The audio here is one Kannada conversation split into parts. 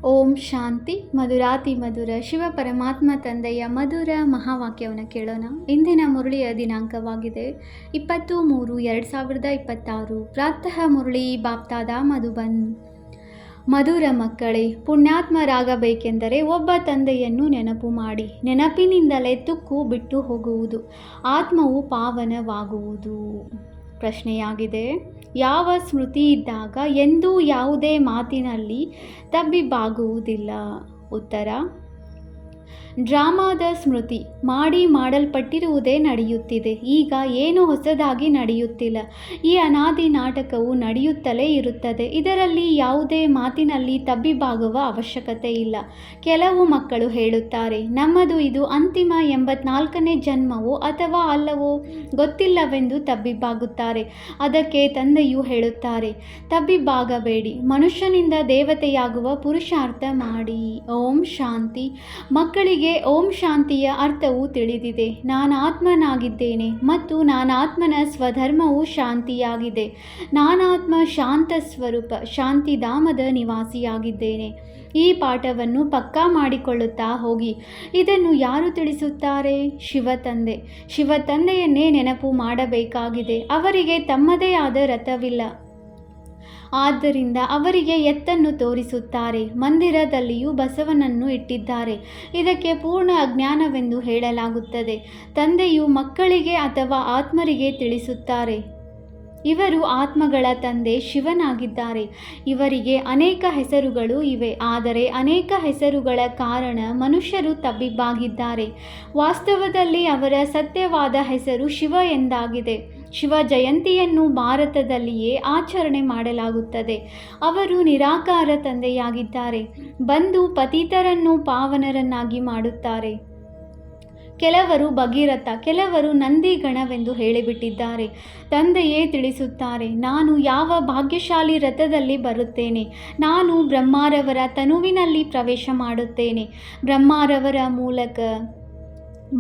ಓಂ ಶಾಂತಿ. ಮಧುರಾತಿ ಮಧುರ ಶಿವ ಪರಮಾತ್ಮ ತಂದೆಯ ಮಧುರ ಮಹಾವಾಕ್ಯವನ್ನು ಕೇಳೋಣ. ಇಂದಿನ ಮುರಳಿಯ ದಿನಾಂಕವಾಗಿದೆ 20-3-2026. ಪ್ರಾತಃ ಮುರಳಿ ಬಾಪ್ತಾದ ಮಧುಬನ್. ಮಧುರ ಮಕ್ಕಳೇ, ಪುಣ್ಯಾತ್ಮರಾಗಬೇಕೆಂದರೆ ಒಬ್ಬ ತಂದೆಯನ್ನು ನೆನಪು ಮಾಡಿ. ನೆನಪಿನಿಂದಲೇ ತುಕ್ಕು ಬಿಟ್ಟು ಹೋಗುವುದು, ಆತ್ಮವು ಪಾವನವಾಗುವುದು. ಪ್ರಶ್ನೆಯಾಗಿದೆ, ಯಾವ ಸ್ಮೃತಿ ಇದ್ದಾಗ ಎಂದೂ ಯಾವುದೇ ಮಾತಿನಲ್ಲಿ ತಬ್ಬಿಬ್ಬಾಗುವುದಿಲ್ಲ? ಉತ್ತರ, ಡ್ರಾಮಾದ ಸ್ಮೃತಿ ಮಾಡಲ್ಪಟ್ಟಿರುವುದೇ ನಡೆಯುತ್ತಿದೆ. ಈಗ ಏನು ಹೊಸದಾಗಿ ನಡೆಯುತ್ತಿಲ್ಲ. ಈ ಅನಾದಿ ನಾಟಕವು ನಡೆಯುತ್ತಲೇ ಇರುತ್ತದೆ. ಇದರಲ್ಲಿ ಯಾವುದೇ ಮಾತಿನಲ್ಲಿ ತಬ್ಬಿಬ್ಬಾಗುವ ಅವಶ್ಯಕತೆ ಇಲ್ಲ. ಕೆಲವು ಮಕ್ಕಳು ಹೇಳುತ್ತಾರೆ, ನಮ್ಮದು ಇದು ಅಂತಿಮ 84ನೇ ಜನ್ಮವೋ ಅಥವಾ ಅಲ್ಲವೋ ಗೊತ್ತಿಲ್ಲವೆಂದು ತಬ್ಬಿಬ್ಬಾಗುತ್ತಾರೆ. ಅದಕ್ಕೆ ತಂದೆಯು ಹೇಳುತ್ತಾರೆ, ತಬ್ಬಿಬ್ಬಾಗಬೇಡಿ, ಮನುಷ್ಯನಿಂದ ದೇವತೆಯಾಗುವ ಪುರುಷಾರ್ಥ ಮಾಡಿ. ಓಂ ಶಾಂತಿ. ಮಕ್ಕಳಿಗೆ ಓಂ ಶಾಂತಿಯ ಅರ್ಥವು ತಿಳಿದಿದೆ. ನಾನಾತ್ಮನಾಗಿದ್ದೇನೆ ಮತ್ತು ನಾನಾತ್ಮನ ಸ್ವಧರ್ಮವು ಶಾಂತಿಯಾಗಿದೆ. ನಾನಾತ್ಮ ಶಾಂತ ಸ್ವರೂಪ, ಶಾಂತಿಧಾಮದ ನಿವಾಸಿಯಾಗಿದ್ದೇನೆ. ಈ ಪಾಠವನ್ನು ಪಕ್ಕಾ ಮಾಡಿಕೊಳ್ಳುತ್ತಾ ಹೋಗಿ. ಇದನ್ನು ಯಾರು ತಿಳಿಸುತ್ತಾರೆ? ಶಿವತಂದೆ. ಶಿವತಂದೆಯನ್ನೇ ನೆನಪು ಮಾಡಬೇಕಾಗಿದೆ. ಅವರಿಗೆ ತಮ್ಮದೇ ಆದ ರಥವಿಲ್ಲ, ಆದ್ದರಿಂದ ಅವರಿಗೆ ಎತ್ತನ್ನು ತೋರಿಸುತ್ತಾರೆ. ಮಂದಿರದಲ್ಲಿಯೂ ಬಸವನನ್ನು ಇಟ್ಟಿದ್ದಾರೆ. ಇದಕ್ಕೆ ಪೂರ್ಣ ಅಜ್ಞಾನವೆಂದು ಹೇಳಲಾಗುತ್ತದೆ. ತಂದೆಯು ಮಕ್ಕಳಿಗೆ ಅಥವಾ ಆತ್ಮರಿಗೆ ತಿಳಿಸುತ್ತಾರೆ. ಇವರು ಆತ್ಮಗಳ ತಂದೆ ಶಿವನಾಗಿದ್ದಾರೆ. ಇವರಿಗೆ ಅನೇಕ ಹೆಸರುಗಳು ಇವೆ, ಆದರೆ ಅನೇಕ ಹೆಸರುಗಳ ಕಾರಣ ಮನುಷ್ಯರು ತಬ್ಬಿಬ್ಬಾಗಿದ್ದಾರೆ. ವಾಸ್ತವದಲ್ಲಿ ಅವರ ಸತ್ಯವಾದ ಹೆಸರು ಶಿವ ಎಂದಾಗಿದೆ. ಶಿವ ಜಯಂತಿಯನ್ನು ಭಾರತದಲ್ಲಿಯೇ ಆಚರಣೆ ಮಾಡಲಾಗುತ್ತದೆ. ಅವರು ನಿರಾಕಾರ ತಂದೆಯಾಗಿದ್ದಾರೆ. ಬಂದು ಪತಿತರನ್ನು ಪಾವನರನ್ನಾಗಿ ಮಾಡುತ್ತಾರೆ. ಕೆಲವರು ಭಗೀರಥ, ಕೆಲವರು ನಂದಿಗಣವೆಂದು ಹೇಳಿಬಿಟ್ಟಿದ್ದಾರೆ. ತಂದೆಯೇ ತಿಳಿಸುತ್ತಾರೆ, ನಾನು ಯಾವ ಭಾಗ್ಯಶಾಲಿ ರಥದಲ್ಲಿ ಬರುತ್ತೇನೆ. ನಾನು ಬ್ರಹ್ಮಾರವರ ತನುವಿನಲ್ಲಿ ಪ್ರವೇಶ ಮಾಡುತ್ತೇನೆ. ಬ್ರಹ್ಮಾರವರ ಮೂಲಕ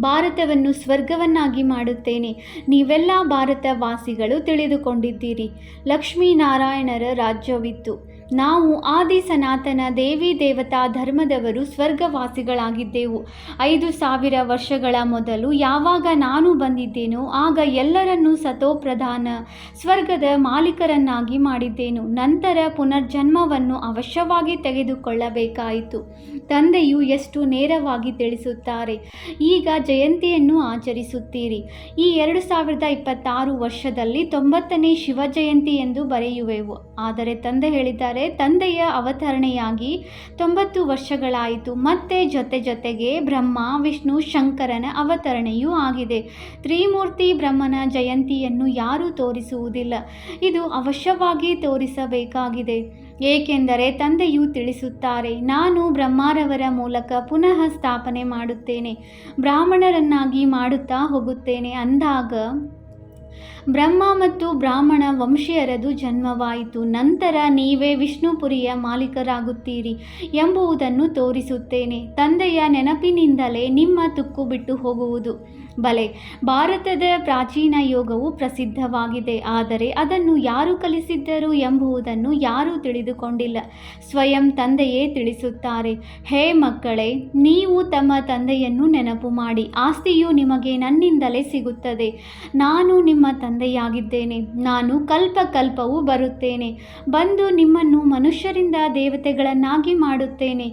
ಭಾರತವನ್ನು ಸ್ವರ್ಗವನ್ನಾಗಿ ಮಾಡುತ್ತೇನೆ. ನೀವೆಲ್ಲ ಭಾರತವಾಸಿಗಳು ತಿಳಿದುಕೊಂಡಿದ್ದೀರಿ. ಲಕ್ಷ್ಮೀನಾರಾಯಣರ ರಾಜ್ಯವಿತ್ತು. ನಾವು ಆದಿ ಸನಾತನ ದೇವಿ ದೇವತಾ ಧರ್ಮದವರು ಸ್ವರ್ಗವಾಸಿಗಳಾಗಿದ್ದೆವು. 5000 ವರ್ಷಗಳ ಮೊದಲು ಯಾವಾಗ ನಾನು ಬಂದಿದ್ದೇನೋ ಆಗ ಎಲ್ಲರನ್ನೂ ಸತೋಪ್ರಧಾನ ಸ್ವರ್ಗದ ಮಾಲೀಕರನ್ನಾಗಿ ಮಾಡಿದ್ದೇನು. ನಂತರ ಪುನರ್ಜನ್ಮವನ್ನು ಅವಶ್ಯವಾಗಿ ತೆಗೆದುಕೊಳ್ಳಬೇಕಾಯಿತು. ತಂದೆಯು ಎಷ್ಟು ನೇರವಾಗಿ ತಿಳಿಸುತ್ತಾರೆ. ಈಗ ಜಯಂತಿಯನ್ನು ಆಚರಿಸುತ್ತೀರಿ. ಈ 2026 ವರ್ಷದಲ್ಲಿ 90ನೇ ಶಿವ ಜಯಂತಿ ಎಂದು ಬರೆಯುವೆವು. ಆದರೆ ತಂದೆ ಹೇಳಿದ್ದಾರೆ, ತಂದೆಯ ಅವತರಣೆಯಾಗಿ 90 ವರ್ಷಗಳಾಯಿತು. ಮತ್ತೆ ಜೊತೆಗೆ ಬ್ರಹ್ಮ, ವಿಷ್ಣು, ಶಂಕರನ ಅವತರಣೆಯೂ ಆಗಿದೆ. ತ್ರಿಮೂರ್ತಿ ಬ್ರಹ್ಮನ ಜಯಂತಿಯನ್ನು ಯಾರೂ ತೋರಿಸುವುದಿಲ್ಲ. ಇದು ಅವಶ್ಯವಾಗಿ ತೋರಿಸಬೇಕಾಗಿದೆ. ಏಕೆಂದರೆ ತಂದೆಯು ತಿಳಿಸುತ್ತಾರೆ, ನಾನು ಬ್ರಹ್ಮಾರವರ ಮೂಲಕ ಪುನಃ ಸ್ಥಾಪನೆ ಮಾಡುತ್ತೇನೆ, ಬ್ರಾಹ್ಮಣರನ್ನಾಗಿ ಮಾಡುತ್ತಾ ಹೋಗುತ್ತೇನೆ. ಅಂದಾಗ ಬ್ರಹ್ಮ ಮತ್ತು ಬ್ರಾಹ್ಮಣ ವಂಶೀಯರದು ಜನ್ಮವಾಯಿತು. ನಂತರ ನೀವೇ ವಿಷ್ಣುಪುರಿಯ ಮಾಲೀಕರಾಗುತ್ತೀರಿ ಎಂಬುದನ್ನು ತೋರಿಸುತ್ತೇನೆ. ತಂದೆಯ ನೆನಪಿನಿಂದಲೇ ನಿಮ್ಮ ತುಕ್ಕು ಬಿಟ್ಟು ಹೋಗುವುದು. ಬಲೆ, ಭಾರತದ ಪ್ರಾಚೀನ ಯೋಗವು ಪ್ರಸಿದ್ಧವಾಗಿದೆ, ಆದರೆ ಅದನ್ನು ಯಾರು ಕಲಿಸಿದ್ದರು ಎಂಬುದನ್ನು ಯಾರೂ ತಿಳಿದುಕೊಂಡಿಲ್ಲ. ಸ್ವಯಂ ತಂದೆಯೇ ತಿಳಿಸುತ್ತಾರೆ, ಹೇ ಮಕ್ಕಳೇ, ನೀವು ತಮ್ಮ ತಂದೆಯನ್ನು ನೆನಪು ಮಾಡಿ. ಆಸ್ತಿಯು ನಿಮಗೆ ನನ್ನಿಂದಲೇ ಸಿಗುತ್ತದೆ. ನಾನು ನಿಮ್ಮ ತಂದೆಯಾಗಿದ್ದೇನೆ. ನಾನು ಕಲ್ಪವೂ ಬರುತ್ತೇನೆ. ಬಂದು ನಿಮ್ಮನ್ನು ಮನುಷ್ಯರಿಂದ ದೇವತೆಗಳನ್ನಾಗಿ ಮಾಡುತ್ತೇನೆ.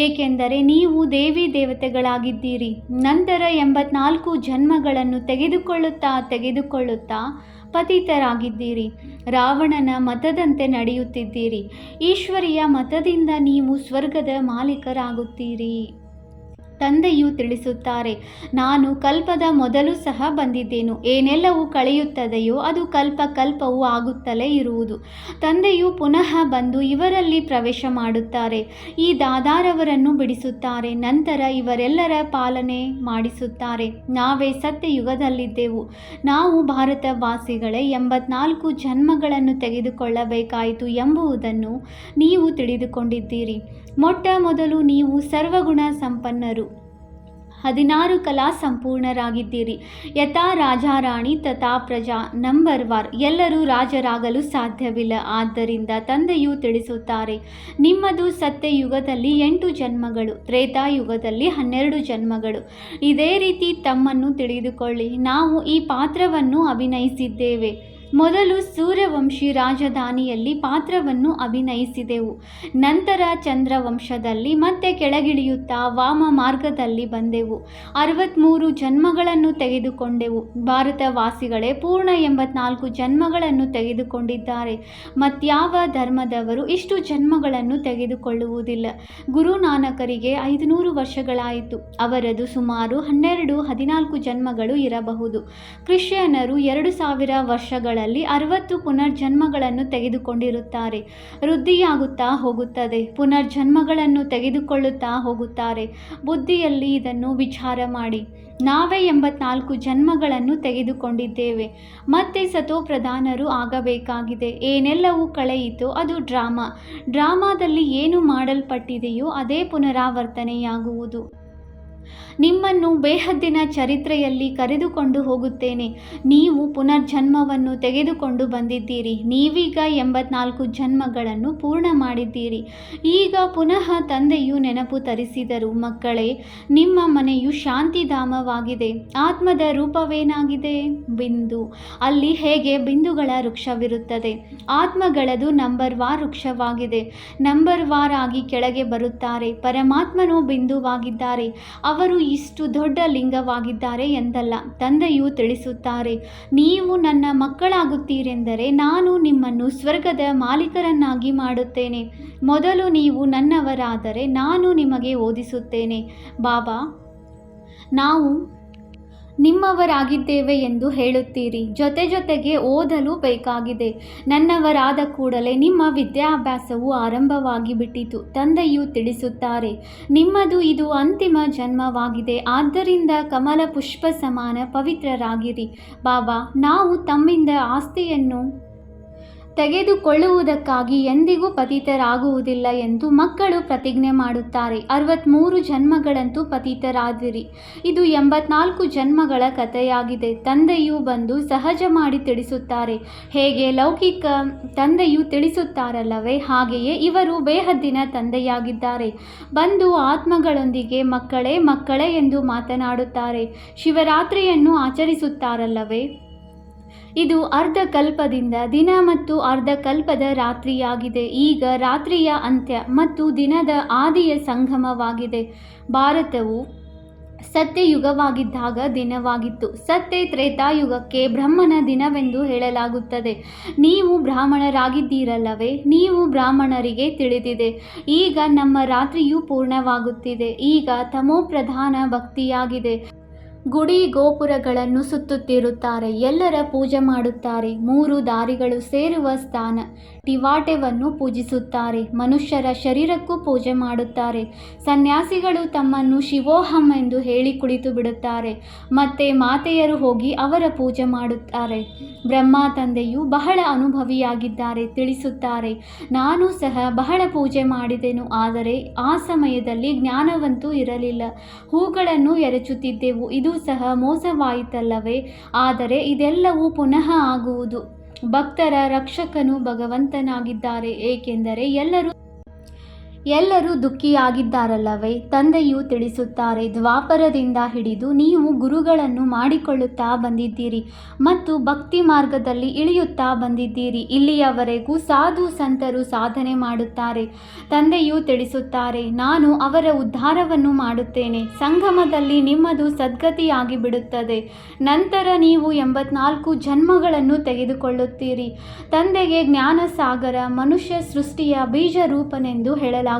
ಏಕೆಂದರೆ ನೀವು ದೇವಿ ದೇವತೆಗಳಾಗಿದ್ದೀರಿ. ನಂತರ 84 ಜನ್ಮಗಳನ್ನು ತೆಗೆದುಕೊಳ್ಳುತ್ತಾ ಪತಿತರಾಗಿದ್ದೀರಿ. ರಾವಣನ ಮತದಂತೆ ನಡೆಯುತ್ತಿದ್ದೀರಿ. ಈಶ್ವರಿಯ ಮತದಿಂದ ನೀವು ಸ್ವರ್ಗದ ಮಾಲೀಕರಾಗುತ್ತೀರಿ. ತಂದೆಯು ತಿಳಿಸುತ್ತಾರೆ, ನಾನು ಕಲ್ಪದ ಮೊದಲು ಸಹ ಬಂದಿದ್ದೇನು. ಏನೆಲ್ಲವೂ ಕಳೆಯುತ್ತದೆಯೋ ಅದು ಕಲ್ಪವೂ ಆಗುತ್ತಲೇ ಇರುವುದು. ತಂದೆಯು ಪುನಃ ಬಂದು ಇವರಲ್ಲಿ ಪ್ರವೇಶ ಮಾಡುತ್ತಾರೆ. ಈ ದಾದಾರವರನ್ನು ಬಿಡಿಸುತ್ತಾರೆ. ನಂತರ ಇವರೆಲ್ಲರ ಪಾಲನೆ ಮಾಡಿಸುತ್ತಾರೆ. ನಾವೇ ಸತ್ಯಯುಗದಲ್ಲಿದ್ದೆವು. ನಾವು ಭಾರತವಾಸಿಗಳೇ 84 ಜನ್ಮಗಳನ್ನು ತೆಗೆದುಕೊಳ್ಳಬೇಕಾಯಿತು ಎಂಬುದನ್ನು ನೀವು ತಿಳಿದುಕೊಂಡಿದ್ದೀರಿ. ಮೊಟ್ಟ ಮೊದಲು ನೀವು ಸರ್ವಗುಣ ಸಂಪನ್ನರು. 16 ಕಲಾ ಸಂಪೂರ್ಣರಾಗಿದ್ದೀರಿ. ಯಥಾ ರಾಜಾರಾಣಿ ತಥಾ ಪ್ರಜಾ. ನಂಬರ್ 1, ಎಲ್ಲರೂ ರಾಜರಾಗಲು ಸಾಧ್ಯವಿಲ್ಲ. ಆದ್ದರಿಂದ ತಂದೆಯು ತಿಳಿಸುತ್ತಾರೆ, ನಿಮ್ಮದು ಸತ್ಯಯುಗದಲ್ಲಿ 8 ಜನ್ಮಗಳು, ತ್ರೇತಾಯುಗದಲ್ಲಿ 12 ಜನ್ಮಗಳು. ಇದೇ ರೀತಿ ತಮ್ಮನ್ನು ತಿಳಿದುಕೊಳ್ಳಿ. ನಾವು ಈ ಪಾತ್ರವನ್ನು ಅಭಿನಯಿಸಿದ್ದೇವೆ. ಮೊದಲು ಸೂರ್ಯವಂಶಿ ರಾಜಧಾನಿಯಲ್ಲಿ ಪಾತ್ರವನ್ನು ಅಭಿನಯಿಸಿದೆವು. ನಂತರ ಚಂದ್ರವಂಶದಲ್ಲಿ ಮತ್ತೆ ಕೆಳಗಿಳಿಯುತ್ತಾ ವಾಮ ಮಾರ್ಗದಲ್ಲಿ ಬಂದೆವು. 63 ಜನ್ಮಗಳನ್ನು ತೆಗೆದುಕೊಂಡೆವು. ಭಾರತವಾಸಿಗಳೇ ಪೂರ್ಣ 84 ಜನ್ಮಗಳನ್ನು ತೆಗೆದುಕೊಂಡಿದ್ದಾರೆ. ಮತ್ಯಾವ ಧರ್ಮದವರು ಇಷ್ಟು ಜನ್ಮಗಳನ್ನು ತೆಗೆದುಕೊಳ್ಳುವುದಿಲ್ಲ. ಗುರುನಾನಕರಿಗೆ 500 ವರ್ಷಗಳಾಯಿತು. ಅವರದು ಸುಮಾರು 12-14 ಜನ್ಮಗಳು ಇರಬಹುದು. ಕ್ರಿಶ್ಚಿಯನ್ನರು 2000 ವರ್ಷಗಳಲ್ಲಿ 60 ಪುನರ್ಜನ್ಮಗಳನ್ನು ತೆಗೆದುಕೊಂಡಿರುತ್ತಾರೆ. ವೃದ್ಧಿಯಾಗುತ್ತಾ ಹೋಗುತ್ತದೆ. ಪುನರ್ಜನ್ಮಗಳನ್ನು ತೆಗೆದುಕೊಳ್ಳುತ್ತಾ ಹೋಗುತ್ತಾರೆ. ಬುದ್ಧಿಯಲ್ಲಿ ಇದನ್ನು ವಿಚಾರ ಮಾಡಿ. ನಾವೇ 84 ಜನ್ಮಗಳನ್ನು ತೆಗೆದುಕೊಂಡಿದ್ದೇವೆ. ಮತ್ತೆ ಸತೋಪ್ರಧಾನರು ಆಗಬೇಕಾಗಿದೆ. ಏನೆಲ್ಲವೂ ಕಳೆಯಿತೋ ಅದು ಡ್ರಾಮಾದಲ್ಲಿ ಏನು ಮಾಡಲ್ಪಟ್ಟಿದೆಯೋ ಅದೇ ಪುನರಾವರ್ತನೆಯಾಗುವುದು. ನಿಮ್ಮನ್ನು ಬೇಹದ್ದಿನ ಚರಿತ್ರೆಯಲ್ಲಿ ಕರೆದುಕೊಂಡು ಹೋಗುತ್ತೇನೆ. ನೀವು ಪುನರ್ಜನ್ಮವನ್ನು ತೆಗೆದುಕೊಂಡು ಬಂದಿದ್ದೀರಿ. ನೀವೀಗ 84 ಜನ್ಮಗಳನ್ನು ಪೂರ್ಣ ಮಾಡಿದ್ದೀರಿ. ಈಗ ಪುನಃ ತಂದೆಯು ನೆನಪು ತರಿಸಿದರು, ಮಕ್ಕಳೇ, ನಿಮ್ಮ ಮನೆಯು ಶಾಂತಿಧಾಮವಾಗಿದೆ. ಆತ್ಮದ ರೂಪವೇನಾಗಿದೆ? ಬಿಂದು. ಅಲ್ಲಿ ಹೇಗೆ ಬಿಂದುಗಳ ವೃಕ್ಷವಿರುತ್ತದೆ. ಆತ್ಮಗಳದು ನಂಬರ್ ವಾರ್ ವೃಕ್ಷವಾಗಿದೆ. ನಂಬರ್ ವಾರ್ ಆಗಿ ಕೆಳಗೆ ಬರುತ್ತಾರೆ. ಪರಮಾತ್ಮನು ಬಿಂದುವಾಗಿದ್ದಾರೆ. ಅವರು ಇಷ್ಟು ದೊಡ್ಡ ಲಿಂಗವಾಗಿದ್ದಾರೆ ಎಂದಲ್ಲ. ತಂದೆಯು ತಿಳಿಸುತ್ತಾರೆ, ನೀವು ನನ್ನ ಮಕ್ಕಳಾಗುತ್ತೀರೆಂದರೆ ನಾನು ನಿಮ್ಮನ್ನು ಸ್ವರ್ಗದ ಮಾಲೀಕರನ್ನಾಗಿ ಮಾಡುತ್ತೇನೆ. ಮೊದಲು ನೀವು ನನ್ನವರಾದರೆ ನಾನು ನಿಮಗೆ ಓದಿಸುತ್ತೇನೆ. ಬಾಬಾ, ನಾವು ನಿಮ್ಮವರಾಗಿದ್ದೇವೆ ಎಂದು ಹೇಳುತ್ತೀರಿ. ಜೊತೆಗೆ ಓದಲು ಬೇಕಾಗಿದೆ. ನನ್ನವರಾದ ಕೂಡಲೇ ನಿಮ್ಮ ವಿದ್ಯಾಭ್ಯಾಸವು ಆರಂಭವಾಗಿ ಬಿಟ್ಟಿತು. ತಂದೆಯು ತಿಳಿಸುತ್ತಾರೆ, ನಿಮ್ಮದು ಇದು ಅಂತಿಮ ಜನ್ಮವಾಗಿದೆ. ಆದ್ದರಿಂದ ಕಮಲ ಪುಷ್ಪ ಸಮಾನ ಪವಿತ್ರರಾಗಿರಿ. ಬಾಬಾ, ನಾವು ತಮ್ಮಿಂದ ಆಸ್ತಿಯನ್ನು ತೆಗೆದುಕೊಳ್ಳುವುದಕ್ಕಾಗಿ ಎಂದಿಗೂ ಪತಿತರಾಗುವುದಿಲ್ಲ ಎಂದು ಮಕ್ಕಳು ಪ್ರತಿಜ್ಞೆ ಮಾಡುತ್ತಾರೆ. 63 ಜನ್ಮಗಳಂತೂ ಪತಿತರಾದಿರಿ. ಇದು 84 ಜನ್ಮಗಳ ಕಥೆಯಾಗಿದೆ. ತಂದೆಯು ಬಂದು ಸಹಜ ಮಾಡಿ ತಿಳಿಸುತ್ತಾರೆ. ಹೇಗೆ ಲೌಕಿಕ ತಂದೆಯು ತಿಳಿಸುತ್ತಾರಲ್ಲವೇ, ಹಾಗೆಯೇ ಇವರು ಬೇಹದ್ದಿನ ತಂದೆಯಾಗಿದ್ದಾರೆ. ಬಂದು ಆತ್ಮಗಳೊಂದಿಗೆ ಮಕ್ಕಳೇ ಎಂದು ಮಾತನಾಡುತ್ತಾರೆ. ಶಿವರಾತ್ರಿಯನ್ನು ಆಚರಿಸುತ್ತಾರಲ್ಲವೇ, ಇದು ಅರ್ಧಕಲ್ಪದಿಂದ ದಿನ ಮತ್ತು ಅರ್ಧಕಲ್ಪದ ರಾತ್ರಿಯಾಗಿದೆ. ಈಗ ರಾತ್ರಿಯ ಅಂತ್ಯ ಮತ್ತು ದಿನದ ಆದಿಯ ಸಂಗಮವಾಗಿದೆ. ಭಾರತವು ಸತ್ಯಯುಗವಾಗಿದ್ದಾಗ ದಿನವಾಗಿತ್ತು. ಸತ್ಯ ತ್ರೇತಾಯುಗಕ್ಕೆ ಬ್ರಹ್ಮನ ದಿನವೆಂದು ಹೇಳಲಾಗುತ್ತದೆ. ನೀವು ಬ್ರಾಹ್ಮಣರಾಗಿದ್ದೀರಲ್ಲವೇ, ನೀವು ಬ್ರಾಹ್ಮಣರಿಗೆ ತಿಳಿದಿದೆ. ಈಗ ನಮ್ಮ ರಾತ್ರಿಯು ಪೂರ್ಣವಾಗುತ್ತಿದೆ. ಈಗ ತಮೋಪ್ರಧಾನ ಭಕ್ತಿಯಾಗಿದೆ. ಗುಡಿ ಗೋಪುರಗಳನ್ನು ಸುತ್ತುತ್ತಿರುತ್ತಾರೆ. ಎಲ್ಲರ ಪೂಜೆ ಮಾಡುತ್ತಾರೆ. 3 ದಾರಿಗಳು ಸೇರುವ ಸ್ಥಾನ ಟಿವಾಟೆವನ್ನು ಪೂಜಿಸುತ್ತಾರೆ. ಮನುಷ್ಯರ ಶರೀರಕ್ಕೂ ಪೂಜೆ ಮಾಡುತ್ತಾರೆ. ಸನ್ಯಾಸಿಗಳು ತಮ್ಮನ್ನು ಶಿವೋಹಂ ಎಂದು ಹೇಳಿ ಕುಳಿತು ಬಿಡುತ್ತಾರೆ. ಮತ್ತೆ ಮಾತೆಯರು ಹೋಗಿ ಅವರ ಪೂಜೆ ಮಾಡುತ್ತಾರೆ. ಬ್ರಹ್ಮ ತಂದೆಯು ಬಹಳ ಅನುಭವಿಯಾಗಿದ್ದಾರೆ. ತಿಳಿಸುತ್ತಾರೆ, ನಾನು ಸಹ ಬಹಳ ಪೂಜೆ ಮಾಡಿದೆನು. ಆದರೆ ಆ ಸಮಯದಲ್ಲಿ ಜ್ಞಾನವಂತೂ ಇರಲಿಲ್ಲ. ಹೂಗಳನ್ನು ಎರಚುತ್ತಿದ್ದೆವು. ಇದು ಸಹ ಮೋಸವಾಯಿತಲ್ಲವೇ. ಆದರೆ ಇದೆಲ್ಲವೂ ಪುನಃ ಆಗುವುದು. ಭಕ್ತರ ರಕ್ಷಕನು ಭಗವಂತನಾಗಿದ್ದಾರೆ. ಏಕೆಂದರೆ ಎಲ್ಲರೂ ದುಃಖಿಯಾಗಿದ್ದಾರಲ್ಲವೇ. ತಂದೆಯು ತಿಳಿಸುತ್ತಾರೆ, ದ್ವಾಪರದಿಂದ ಹಿಡಿದು ನೀವು ಗುರುಗಳನ್ನು ಮಾಡಿಕೊಳ್ಳುತ್ತಾ ಬಂದಿದ್ದೀರಿ ಮತ್ತು ಭಕ್ತಿ ಮಾರ್ಗದಲ್ಲಿ ಇಳಿಯುತ್ತಾ ಬಂದಿದ್ದೀರಿ. ಇಲ್ಲಿಯವರೆಗೂ ಸಾಧು ಸಂತರು ಸಾಧನೆ ಮಾಡುತ್ತಾರೆ. ತಂದೆಯು ತಿಳಿಸುತ್ತಾರೆ, ನಾನು ಅವರ ಉದ್ಧಾರವನ್ನು ಮಾಡುತ್ತೇನೆ. ಸಂಗಮದಲ್ಲಿ ನಿಮ್ಮದು ಸದ್ಗತಿಯಾಗಿ ಬಿಡುತ್ತದೆ. ನಂತರ ನೀವು 84 ಜನ್ಮಗಳನ್ನು ತೆಗೆದುಕೊಳ್ಳುತ್ತೀರಿ. ತಂದೆಗೆ ಜ್ಞಾನಸಾಗರ, ಮನುಷ್ಯ ಸೃಷ್ಟಿಯ ಬೀಜ ರೂಪನೆಂದು ಹೇಳಲಾಗುತ್ತದೆ.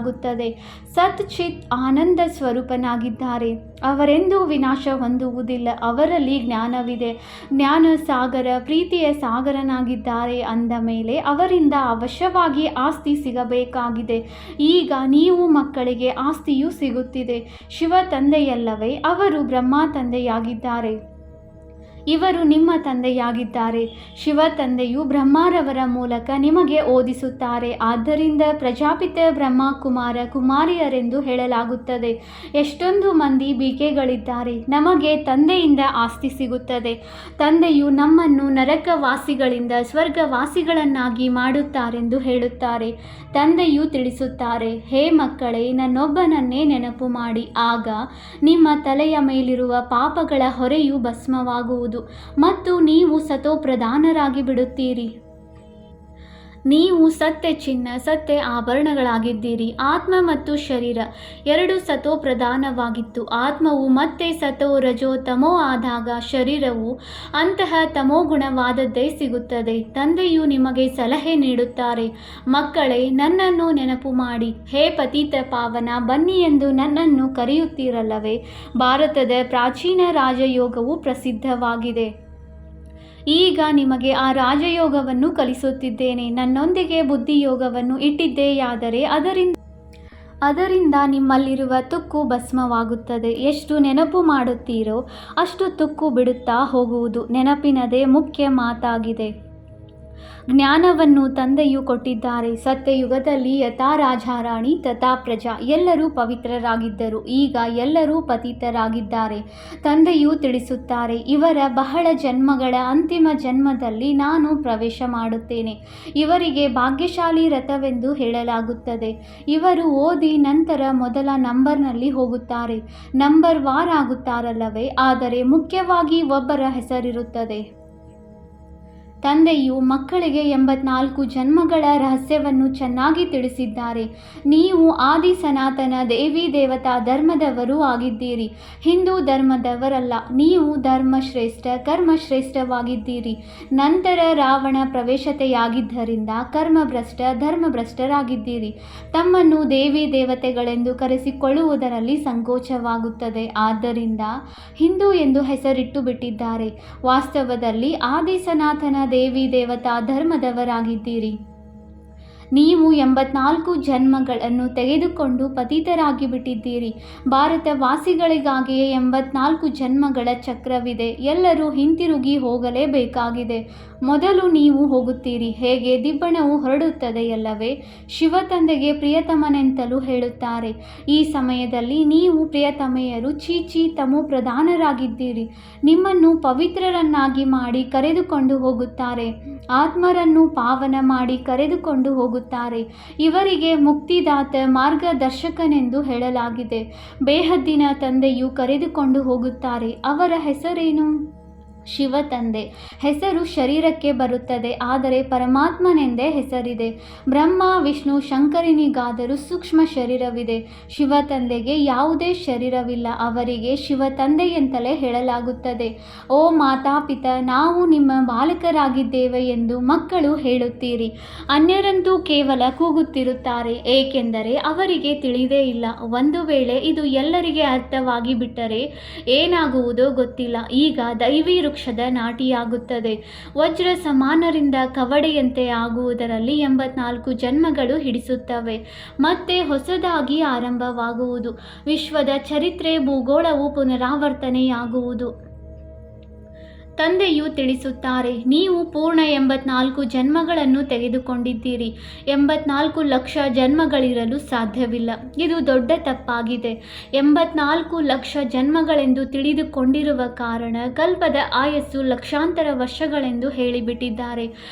ಸತ್ ಚಿತ್ ಆನಂದ ಸ್ವರೂಪನಾಗಿದ್ದಾರೆ. ಅವರೆಂದೂ ವಿನಾಶ ಹೊಂದುವುದಿಲ್ಲ. ಅವರಲ್ಲಿ ಜ್ಞಾನವಿದೆ. ಜ್ಞಾನ ಸಾಗರ, ಪ್ರೀತಿಯ ಸಾಗರನಾಗಿದ್ದಾರೆ ಅಂದ ಮೇಲೆ ಅವರಿಂದ ಅವಶ್ಯವಾಗಿ ಆಸ್ತಿ ಸಿಗಬೇಕಾಗಿದೆ. ಈಗ ನೀವು ಮಕ್ಕಳಿಗೆ ಆಸ್ತಿಯೂ ಸಿಗುತ್ತಿದೆ. ಶಿವ ತಂದೆಯಲ್ಲವೇ, ಅವರು ಬ್ರಹ್ಮ ತಂದೆಯಾಗಿದ್ದಾರೆ. ಇವರು ನಿಮ್ಮ ತಂದೆಯಾಗಿದ್ದಾರೆ. ಶಿವ ತಂದೆಯು ಬ್ರಹ್ಮರವರ ಮೂಲಕ ನಿಮಗೆ ಓದಿಸುತ್ತಾರೆ. ಆದ್ದರಿಂದ ಪ್ರಜಾಪಿತ ಬ್ರಹ್ಮ ಕುಮಾರ ಕುಮಾರಿಯರೆಂದು ಹೇಳಲಾಗುತ್ತದೆ. ಎಷ್ಟೊಂದು ಮಂದಿ ಬಿಕೆಗಳಿದ್ದಾರೆ. ನಮಗೆ ತಂದೆಯಿಂದ ಆಸ್ತಿ ಸಿಗುತ್ತದೆ. ತಂದೆಯು ನಮ್ಮನ್ನು ನರಕವಾಸಿಗಳಿಂದ ಸ್ವರ್ಗವಾಸಿಗಳನ್ನಾಗಿ ಮಾಡುತ್ತಾರೆಂದು ಹೇಳುತ್ತಾರೆ. ತಂದೆಯು ತಿಳಿಸುತ್ತಾರೆ, ಹೇ ಮಕ್ಕಳೇ, ನನ್ನೊಬ್ಬನನ್ನೇ ನೆನಪು ಮಾಡಿ, ಆಗ ನಿಮ್ಮ ತಲೆಯ ಮೇಲಿರುವ ಪಾಪಗಳ ಹೊರೆಯು ಭಸ್ಮವಾಗುವುದು ಮತ್ತು ನೀವು ಸತೋಪ್ರಧಾನರಾಗಿ ಬಿಡುತ್ತೀರಿ. ನೀವು ಸತ್ಯ ಚಿನ್ನ, ಸತ್ಯ ಆಭರಣಗಳಾಗಿದ್ದೀರಿ. ಆತ್ಮ ಮತ್ತು ಶರೀರ ಎರಡು ಸತೋಪ್ರಧಾನವಾಗಿತ್ತು. ಆತ್ಮವು ಮತ್ತೆ ಸತೋ ರಜೋ ತಮೋ ಆದಾಗ ಶರೀರವು ಅಂತಹ ತಮೋಗುಣವಾದದ್ದೇ ಸಿಗುತ್ತದೆ. ತಂದೆಯು ನಿಮಗೆ ಸಲಹೆ ನೀಡುತ್ತಾರೆ, ಮಕ್ಕಳೇ, ನನ್ನನ್ನು ನೆನಪು ಮಾಡಿ. ಹೇ ಪತಿತ ಪಾವನ, ಬನ್ನಿ ಎಂದು ನನ್ನನ್ನು ಕರೆಯುತ್ತೀರಲ್ಲವೇ. ಭಾರತದ ಪ್ರಾಚೀನ ರಾಜಯೋಗವು ಪ್ರಸಿದ್ಧವಾಗಿದೆ. ಈಗ ನಿಮಗೆ ಆ ರಾಜಯೋಗವನ್ನು ಕಲಿಸುತ್ತಿದ್ದೇನೆ. ನನ್ನೊಂದಿಗೆ ಬುದ್ಧಿಯೋಗವನ್ನು ಇಟ್ಟಿದ್ದೆಯಾದರೆ ಅದರಿಂದ ನಿಮ್ಮಲ್ಲಿರುವ ತುಕ್ಕು ಭಸ್ಮವಾಗುತ್ತದೆ. ಎಷ್ಟು ನೆನಪು ಮಾಡುತ್ತೀರೋ ಅಷ್ಟು ತುಕ್ಕು ಬಿಡುತ್ತಾ ಹೋಗುವುದು ನೆನಪಿನದೇ ಮುಖ್ಯ ಮಾತಾಗಿದೆ. ಜ್ಞಾನವನ್ನು ತಂದೆಯು ಕೊಟ್ಟಿದ್ದಾರೆ. ಸತ್ಯಯುಗದಲ್ಲಿ ಯಥಾ ರಾಜಾರಾಣಿ ತಥಾ ಪ್ರಜಾ, ಎಲ್ಲರೂ ಪವಿತ್ರರಾಗಿದ್ದರು. ಈಗ ಎಲ್ಲರೂ ಪತಿತರಾಗಿದ್ದಾರೆ. ತಂದೆಯು ತಿಳಿಸುತ್ತಾರೆ, ಇವರ ಬಹಳ ಜನ್ಮಗಳ ಅಂತಿಮ ಜನ್ಮದಲ್ಲಿ ನಾನು ಪ್ರವೇಶ ಮಾಡುತ್ತೇನೆ. ಇವರಿಗೆ ಭಾಗ್ಯಶಾಲಿ ರಥವೆಂದು ಹೇಳಲಾಗುತ್ತದೆ. ಇವರು ಓದಿ ನಂತರ ಮೊದಲ ನಂಬರ್ನಲ್ಲಿ ಹೋಗುತ್ತಾರೆ. ನಂಬರ್ ವಾರ್ ಆಗುತ್ತಾರಲ್ಲವೇ. ಆದರೆ ಮುಖ್ಯವಾಗಿ ಒಬ್ಬರ ಹೆಸರಿರುತ್ತದೆ. ತಂದೆಯು ಮಕ್ಕಳಿಗೆ 84 ಜನ್ಮಗಳ ರಹಸ್ಯವನ್ನು ಚೆನ್ನಾಗಿ ತಿಳಿಸಿದ್ದಾರೆ. ನೀವು ಆದಿ ಸನಾತನ ದೇವಿ ದೇವತಾ ಧರ್ಮದವರೂ ಆಗಿದ್ದೀರಿ. ಹಿಂದೂ ಧರ್ಮದವರಲ್ಲ. ನೀವು ಧರ್ಮಶ್ರೇಷ್ಠ ಕರ್ಮಶ್ರೇಷ್ಠವಾಗಿದ್ದೀರಿ. ನಂತರ ರಾವಣ ಪ್ರವೇಶತೆಯಾಗಿದ್ದರಿಂದ ಧರ್ಮಭ್ರಷ್ಟರಾಗಿದ್ದೀರಿ. ತಮ್ಮನ್ನು ದೇವಿ ದೇವತೆಗಳೆಂದು ಕರೆಸಿಕೊಳ್ಳುವುದರಲ್ಲಿ ಸಂಕೋಚವಾಗುತ್ತದೆ. ಆದ್ದರಿಂದ ಹಿಂದೂ ಎಂದು ಹೆಸರಿಟ್ಟು ಬಿಟ್ಟಿದ್ದಾರೆ. ವಾಸ್ತವದಲ್ಲಿ ಆದಿ ಸನಾತನ ದೇವಿ ದೇವತಾ ಧರ್ಮದವರಾಗಿದ್ದೀರಿ. ನೀವು 84 ಜನ್ಮಗಳನ್ನು ತೆಗೆದುಕೊಂಡು ಪತಿತರಾಗಿ ಬಿಟ್ಟಿದ್ದೀರಿ. ಭಾರತವಾಸಿಗಳಿಗಾಗಿಯೇ 84 ಜನ್ಮಗಳ ಚಕ್ರವಿದೆ. ಎಲ್ಲರೂ ಹಿಂತಿರುಗಿ ಹೋಗಲೇಬೇಕಾಗಿದೆ. ಮೊದಲು ನೀವು ಹೋಗುತ್ತೀರಿ. ಹೇಗೆ ದಿಬ್ಬಣವು ಹೊರಡುತ್ತದೆಯಲ್ಲವೇ. ಶಿವ ತಂದೆಗೆ ಪ್ರಿಯತಮನೆಂತಲೂ ಹೇಳುತ್ತಾರೆ. ಈ ಸಮಯದಲ್ಲಿ ನೀವು ಪ್ರಿಯತಮೆಯರು ಚೀಚಿ ತಮೋ ಪ್ರಧಾನರಾಗಿದ್ದೀರಿ. ನಿಮ್ಮನ್ನು ಪವಿತ್ರರನ್ನಾಗಿ ಮಾಡಿ ಕರೆದುಕೊಂಡು ಹೋಗುತ್ತಾರೆ. ಆತ್ಮರನ್ನು ಪಾವನ ಮಾಡಿ ಕರೆದುಕೊಂಡು ಹೋಗುತ್ತಾರೆ. ಇವರಿಗೆ ಮುಕ್ತಿದಾತ ಮಾರ್ಗದರ್ಶಕನೆಂದು ಹೇಳಲಾಗಿದೆ. ಬೇಹದ್ದಿನ ತಂದೆಯು ಕರೆದುಕೊಂಡು ಹೋಗುತ್ತಾರೆ. ಅವರ ಹೆಸರೇನು? ಶಿವ ತಂದೆ. ಹೆಸರು ಶರೀರಕ್ಕೆ ಬರುತ್ತದೆ, ಆದರೆ ಪರಮಾತ್ಮನೆಂದೇ ಹೆಸರಿದೆ. ಬ್ರಹ್ಮ ವಿಷ್ಣು ಶಂಕರನಿಗಾದರೂ ಸೂಕ್ಷ್ಮ ಶರೀರವಿದೆ. ಶಿವ ತಂದೆಗೆ ಯಾವುದೇ ಶರೀರವಿಲ್ಲ. ಅವರಿಗೆ ಶಿವ ತಂದೆಯೆಂತಲೇ ಹೇಳಲಾಗುತ್ತದೆ. ಓ ಮಾತಾಪಿತ, ನಾವು ನಿಮ್ಮ ಬಾಲಕರಾಗಿದ್ದೇವೆ ಎಂದು ಮಕ್ಕಳು ಹೇಳುತ್ತೀರಿ. ಅನ್ಯರಂತೂ ಕೇವಲ ಕೂಗುತ್ತಿರುತ್ತಾರೆ, ಏಕೆಂದರೆ ಅವರಿಗೆ ತಿಳಿದೇ ಇಲ್ಲ. ಒಂದು ವೇಳೆ ಇದು ಎಲ್ಲರಿಗೆ ಅರ್ಥವಾಗಿ ಬಿಟ್ಟರೆ ಏನಾಗುವುದೋ ಗೊತ್ತಿಲ್ಲ. ಈಗ ದೈವಿ ವೃಕ್ಷದ ನಾಟಿಯಾಗುತ್ತದೆ. ವಜ್ರ ಸಮಾನರಿಂದ ಕವಡೆಯಂತೆ ಆಗುವುದರಲ್ಲಿ 84 ಜನ್ಮಗಳು ಹಿಡಿಸುತ್ತವೆ. ಮತ್ತೆ ಹೊಸದಾಗಿ ಆರಂಭವಾಗುವುದು. ವಿಶ್ವದ ಚರಿತ್ರೆ ಭೂಗೋಳವು ಪುನರಾವರ್ತನೆಯಾಗುವುದು. ತಂದೆಯು ತಿಳಿಸುತ್ತಾರೆ, ನೀವು ಪೂರ್ಣ 84 ಜನ್ಮಗಳನ್ನು ತೆಗೆದುಕೊಂಡಿದ್ದೀರಿ. 84 ಲಕ್ಷ ಜನ್ಮಗಳಿರಲು ಸಾಧ್ಯವಿಲ್ಲ. ಇದು ದೊಡ್ಡ ತಪ್ಪಾಗಿದೆ. 84 ಲಕ್ಷ ಜನ್ಮಗಳೆಂದು ತಿಳಿದುಕೊಂಡಿರುವ ಕಾರಣ ಕಲ್ಪದ ಆಯಸ್ಸು ಲಕ್ಷಾಂತರ ವರ್ಷಗಳೆಂದು ಹೇಳಿಬಿಟ್ಟಿದ್ದಾರೆ.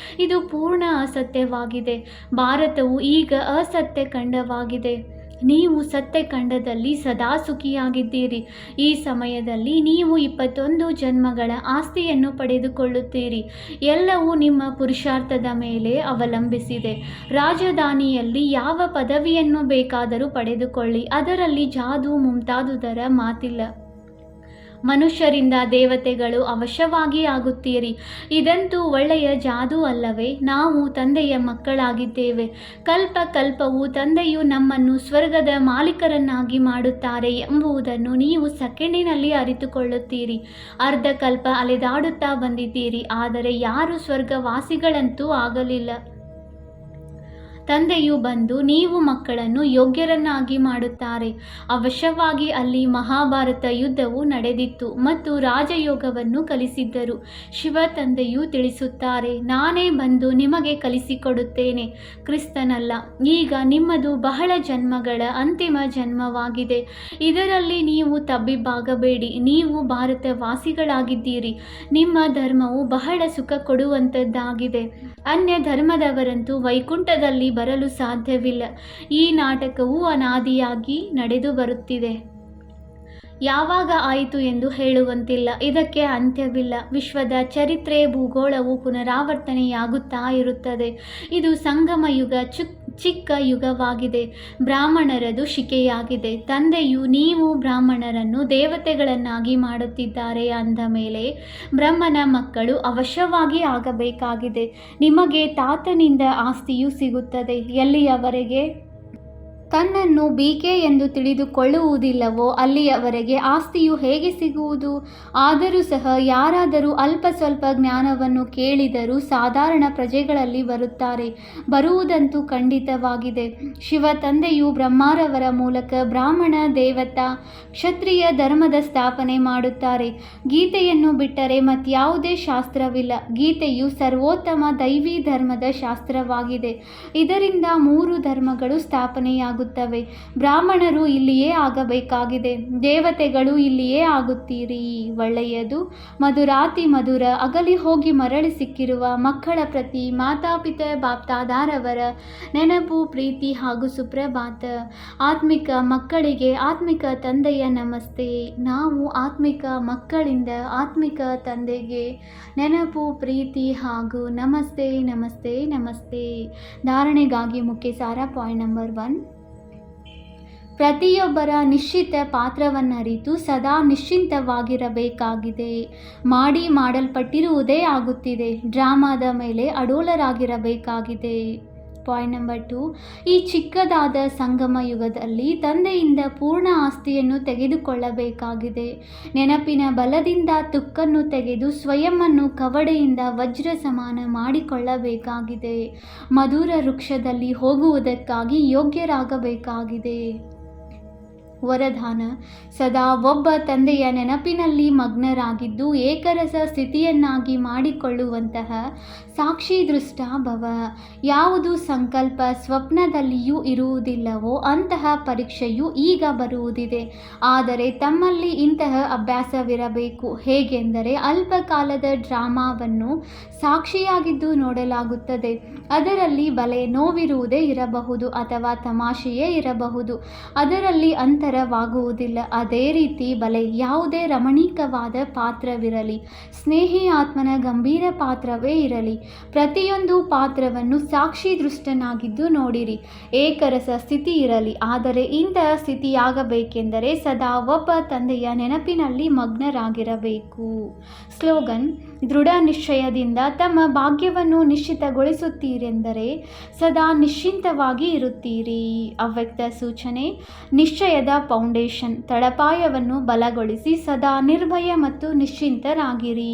ಇದು ಪೂರ್ಣ ಅಸತ್ಯವಾಗಿದೆ. ಭಾರತವು ಈಗ ಅಸತ್ಯ ಖಂಡವಾಗಿದೆ. ನೀವು ಸತ್ಯಖಂಡದಲ್ಲಿ ಸದಾ ಸುಖಿಯಾಗಿದ್ದೀರಿ. ಈ ಸಮಯದಲ್ಲಿ ನೀವು 21 ಜನ್ಮಗಳ ಆಸ್ತಿಯನ್ನು ಪಡೆದುಕೊಳ್ಳುತ್ತೀರಿ. ಎಲ್ಲವೂ ನಿಮ್ಮ ಪುರುಷಾರ್ಥದ ಮೇಲೆ ಅವಲಂಬಿಸಿದೆ. ರಾಜಧಾನಿಯಲ್ಲಿ ಯಾವ ಪದವಿಯನ್ನು ಬೇಕಾದರೂ ಪಡೆದುಕೊಳ್ಳಿ, ಅದರಲ್ಲಿ ಜಾದು ಮುಂತಾದುದರ ಮಾತಿಲ್ಲ. ಮನುಷ್ಯರಿಂದ ದೇವತೆಗಳು ಅವಶ್ಯವಾಗಿ ಆಗುತ್ತೀರಿ. ಇದಂತೂ ಒಳ್ಳೆಯ ಜಾದು ಅಲ್ಲವೇ. ನಾವು ತಂದೆಯ ಮಕ್ಕಳಾಗಿದ್ದೇವೆ. ಕಲ್ಪ ಕಲ್ಪವು ತಂದೆಯು ನಮ್ಮನ್ನು ಸ್ವರ್ಗದ ಮಾಲೀಕರನ್ನಾಗಿ ಮಾಡುತ್ತಾರೆ ಎಂಬುದನ್ನು ನೀವು ಸೆಕೆಂಡಿನಲ್ಲಿ ಅರಿತುಕೊಳ್ಳುತ್ತೀರಿ. ಅರ್ಧ ಕಲ್ಪ ಅಲೆದಾಡುತ್ತಾ ಬಂದಿದ್ದೀರಿ, ಆದರೆ ಯಾರೂ ಸ್ವರ್ಗವಾಸಿಗಳಂತೂ ಆಗಲಿಲ್ಲ. ತಂದೆಯು ಬಂದು ನೀವು ಮಕ್ಕಳನ್ನು ಯೋಗ್ಯರನ್ನಾಗಿ ಮಾಡುತ್ತಾರೆ. ಅವಶ್ಯವಾಗಿ ಅಲ್ಲಿ ಮಹಾಭಾರತ ಯುದ್ಧವು ನಡೆದಿತ್ತು ಮತ್ತು ರಾಜಯೋಗವನ್ನು ಕಲಿಸಿದ್ದರು. ಶಿವ ತಂದೆಯು ತಿಳಿಸುತ್ತಾರೆ, ನಾನೇ ಬಂದು ನಿಮಗೆ ಕಲಿಸಿಕೊಡುತ್ತೇನೆ, ಕ್ರಿಸ್ತನಲ್ಲ. ಈಗ ನಿಮ್ಮದು ಬಹಳ ಜನ್ಮಗಳ ಅಂತಿಮ ಜನ್ಮವಾಗಿದೆ. ಇದರಲ್ಲಿ ನೀವು ತಬ್ಬಿಬ್ಬಾಗಬೇಡಿ. ನೀವು ಭಾರತವಾಸಿಗಳಾಗಿದ್ದೀರಿ. ನಿಮ್ಮ ಧರ್ಮವು ಬಹಳ ಸುಖ ಕೊಡುವಂಥದ್ದಾಗಿದೆ. ಅನ್ಯ ಧರ್ಮದವರಂತೂ ವೈಕುಂಠದಲ್ಲಿ ಬರಲು ಸಾಧ್ಯವಿಲ್ಲ. ಈ ನಾಟಕವು ಅನಾದಿಯಾಗಿ ನಡೆದು ಬರುತ್ತಿದೆ. ಯಾವಾಗ ಆಯಿತು ಎಂದು ಹೇಳುವಂತಿಲ್ಲ. ಇದಕ್ಕೆ ಅಂತ್ಯವಿಲ್ಲ. ವಿಶ್ವದ ಚರಿತ್ರೆ ಭೂಗೋಳವು ಪುನರಾವರ್ತನೆಯಾಗುತ್ತಾ ಇರುತ್ತದೆ. ಇದು ಸಂಗಮ ಯುಗ, ಚಿಕ್ಕ ಯುಗವಾಗಿದೆ. ಬ್ರಾಹ್ಮಣರದು ಶಿಕೆಯಾಗಿದೆ. ತಂದೆಯು ನೀವು ಬ್ರಾಹ್ಮಣರನ್ನು ದೇವತೆಗಳನ್ನಾಗಿ ಮಾಡುತ್ತಿದ್ದಾರೆ ಅಂದ ಮೇಲೆ ಬ್ರಹ್ಮನ ಮಕ್ಕಳು ಅವಶ್ಯವಾಗಿ ಆಗಬೇಕಾಗಿದೆ. ನಿಮಗೆ ತಾತನಿಂದ ಆಸ್ತಿಯು ಸಿಗುತ್ತದೆ. ಎಲ್ಲಿಯವರೆಗೆ ತನ್ನನ್ನು ಬಿಕೆ ಎಂದು ತಿಳಿದುಕೊಳ್ಳುವುದಿಲ್ಲವೋ ಅಲ್ಲಿಯವರೆಗೆ ಆಸ್ತಿಯು ಹೇಗೆ ಸಿಗುವುದು? ಆದರೂ ಸಹ ಯಾರಾದರೂ ಅಲ್ಪ ಸ್ವಲ್ಪ ಜ್ಞಾನವನ್ನು ಕೇಳಿದರೂ ಸಾಧಾರಣ ಪ್ರಜೆಗಳಲ್ಲಿ ಬರುತ್ತಾರೆ. ಬರುವುದಂತೂ ಖಂಡಿತವಾಗಿದೆ. ಶಿವ ತಂದೆಯು ಬ್ರಹ್ಮರವರ ಮೂಲಕ ಬ್ರಾಹ್ಮಣ, ದೇವತಾ, ಕ್ಷತ್ರಿಯ ಧರ್ಮದ ಸ್ಥಾಪನೆ ಮಾಡುತ್ತಾರೆ. ಗೀತೆಯನ್ನು ಬಿಟ್ಟರೆ ಮತ್ಯಾವುದೇ ಶಾಸ್ತ್ರವಿಲ್ಲ. ಗೀತೆಯು ಸರ್ವೋತ್ತಮ ದೈವಿ ಧರ್ಮದ ಶಾಸ್ತ್ರವಾಗಿದೆ. ಇದರಿಂದ 3 ಧರ್ಮಗಳು ಸ್ಥಾಪನೆಯಾಗುತ್ತವೆ. ಬ್ರಾಹ್ಮಣರು ಇಲ್ಲಿಯೇ ಆಗಬೇಕಾಗಿದೆ. ದೇವತೆಗಳು ಇಲ್ಲಿಯೇ ಆಗುತ್ತೀರಿ. ಒಳ್ಳೆಯದು. ಮಧುರಾತಿ ಮಧುರ ಅಗಲಿ ಹೋಗಿ ಮರಳಿ ಸಿಕ್ಕಿರುವ ಮಕ್ಕಳ ಪ್ರತಿ ಮಾತಾಪಿತ ಬಾಪ್ತಾದಾರವರ ನೆನಪು, ಪ್ರೀತಿ ಹಾಗೂ ಸುಪ್ರಭಾತ. ಆತ್ಮಿಕ ಮಕ್ಕಳಿಗೆ ಆತ್ಮಿಕ ತಂದೆಯ ನಮಸ್ತೆ. ನಾವು ಆತ್ಮಿಕ ಮಕ್ಕಳಿಂದ ಆತ್ಮಿಕ ತಂದೆಗೆ ನೆನಪು, ಪ್ರೀತಿ ಹಾಗೂ ನಮಸ್ತೆ ನಮಸ್ತೆ ನಮಸ್ತೆ. ಧಾರಣೆಗಾಗಿ ಮುಖ್ಯ ಸಾರ ಪಾಯಿಂಟ್ ನಂಬರ್ 1. ಪ್ರತಿಯೊಬ್ಬರ ನಿಶ್ಚಿತ ಪಾತ್ರವನ್ನರಿತು ಸದಾ ನಿಶ್ಚಿಂತವಾಗಿರಬೇಕಾಗಿದೆ. ಮಾಡಲ್ಪಟ್ಟಿರುವುದೇ ಆಗುತ್ತಿದೆ. ಡ್ರಾಮಾದ ಮೇಲೆ ಅಡೋಲರಾಗಿರಬೇಕಾಗಿದೆ. Point number 2. ಈ ಚಿಕ್ಕದಾದ ಸಂಗಮ ಯುಗದಲ್ಲಿ ತಂದೆಯಿಂದ ಪೂರ್ಣ ಆಸ್ತಿಯನ್ನು ತೆಗೆದುಕೊಳ್ಳಬೇಕಾಗಿದೆ. ನೆನಪಿನ ಬಲದಿಂದ ತುಕ್ಕನ್ನು ತೆಗೆದು ಸ್ವಯಂವನ್ನು ಕವಡೆಯಿಂದ ವಜ್ರ ಸಮಾನ ಮಾಡಿಕೊಳ್ಳಬೇಕಾಗಿದೆ. ಮಧುರ ವೃಕ್ಷದಲ್ಲಿ ಹೋಗುವುದಕ್ಕಾಗಿ ಯೋಗ್ಯರಾಗಬೇಕಾಗಿದೆ. ವರದಾನ: ಸದಾ ಒಬ್ಬ ತಂದೆಯ ನೆನಪಿನಲ್ಲಿ ಮಗ್ನರಾಗಿದ್ದು ಏಕರಸ ಸ್ಥಿತಿಯನ್ನಾಗಿ ಮಾಡಿಕೊಳ್ಳುವಂತಹ ಸಾಕ್ಷಿ ದೃಷ್ಟ ಭವ. ಯಾವುದು ಸಂಕಲ್ಪ ಸ್ವಪ್ನದಲ್ಲಿಯೂ ಇರುವುದಿಲ್ಲವೋ ಅಂತಹ ಪರೀಕ್ಷೆಯು ಈಗ ಬರುವುದಿದೆ. ಆದರೆ ತಮ್ಮಲ್ಲಿ ಇಂತಹ ಅಭ್ಯಾಸವಿರಬೇಕು. ಹೇಗೆಂದರೆ ಅಲ್ಪಕಾಲದ ಡ್ರಾಮಾವನ್ನು ಸಾಕ್ಷಿಯಾಗಿದ್ದು ನೋಡಲಾಗುತ್ತದೆ. ಅದರಲ್ಲಿ ಬಲೆ ನೋವಿರುವುದೇ ಇರಬಹುದು ಅಥವಾ ತಮಾಷೆಯೇ ಇರಬಹುದು. ಅದರಲ್ಲಿ ಅಂತರವಾಗುವುದಿಲ್ಲ. ಅದೇ ರೀತಿ ಬಲೆ ಯಾವುದೇ ರಮಣೀಕವಾದ ಪಾತ್ರವಿರಲಿ, ಸ್ನೇಹಿ ಆತ್ಮನ ಗಂಭೀರ ಪಾತ್ರವೇ ಇರಲಿ, ಪ್ರತಿಯೊಂದು ಪಾತ್ರವನ್ನು ಸಾಕ್ಷಿ ದೃಷ್ಟನಾಗಿದ್ದು ನೋಡಿರಿ. ಏಕರಸ ಸ್ಥಿತಿ ಇರಲಿ. ಆದರೆ ಇಂತಹ ಸ್ಥಿತಿಯಾಗಬೇಕೆಂದರೆ ಸದಾ ಒಬ್ಬ ತಂದೆಯ ನೆನಪಿನಲ್ಲಿ ಮಗ್ನರಾಗಿರಬೇಕು. ಸ್ಲೋಗನ್: ದೃಢ ನಿಶ್ಚಯದಿಂದ ತಮ್ಮ ಭಾಗ್ಯವನ್ನು ನಿಶ್ಚಿತಗೊಳಿಸುತ್ತೀರೆಂದರೆ ಸದಾ ನಿಶ್ಚಿಂತವಾಗಿ ಇರುತ್ತೀರಿ. ಅವ್ಯಕ್ತ ಸೂಚನೆ: ನಿಶ್ಚಯದ ಫೌಂಡೇಶನ್ ತಳಪಾಯವನ್ನು ಬಲಗೊಳಿಸಿ ಸದಾ ನಿರ್ಭಯ ಮತ್ತು ನಿಶ್ಚಿಂತರಾಗಿರಿ.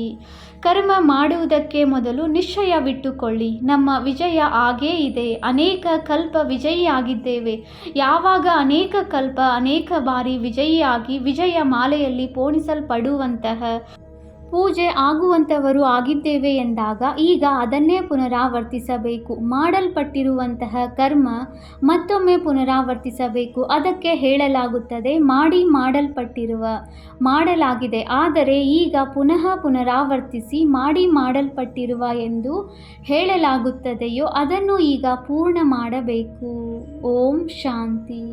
ಕರ್ಮ ಮಾಡುವುದಕ್ಕೆ ಮೊದಲು ನಿಶ್ಚಯವಿಟ್ಟುಕೊಳ್ಳಿ. ನಮ್ಮ ವಿಜಯ ಆಗೇ ಇದೆ. ಅನೇಕ ಕಲ್ಪ ವಿಜಯಿಯಾಗಿದ್ದೇವೆ. ಯಾವಾಗ ಅನೇಕ ಕಲ್ಪ ಅನೇಕ ಬಾರಿ ವಿಜಯಿಯಾಗಿ ವಿಜಯ ಮಾಲೆಯಲ್ಲಿ ಪೋಣಿಸಲ್ಪಡುವಂತಹ ಪೂಜೆ ಆಗುವಂಥವರು ಆಗಿದ್ದೇವೆ ಎಂದಾಗ ಈಗ ಅದನ್ನೇ ಪುನರಾವರ್ತಿಸಬೇಕು. ಮಾಡಲ್ಪಟ್ಟಿರುವಂತಹ ಕರ್ಮ ಮತ್ತೊಮ್ಮೆ ಪುನರಾವರ್ತಿಸಬೇಕು. ಅದಕ್ಕೆ ಹೇಳಲಾಗುತ್ತದೆ ಮಾಡಲಾಗಿದೆ. ಆದರೆ ಈಗ ಪುನಃ ಪುನರಾವರ್ತಿಸಿ ಮಾಡಲ್ಪಟ್ಟಿರುವ ಎಂದು ಹೇಳಲಾಗುತ್ತದೆಯೋ ಅದನ್ನು ಈಗ ಪೂರ್ಣ ಮಾಡಬೇಕು. ಓಂ ಶಾಂತಿ.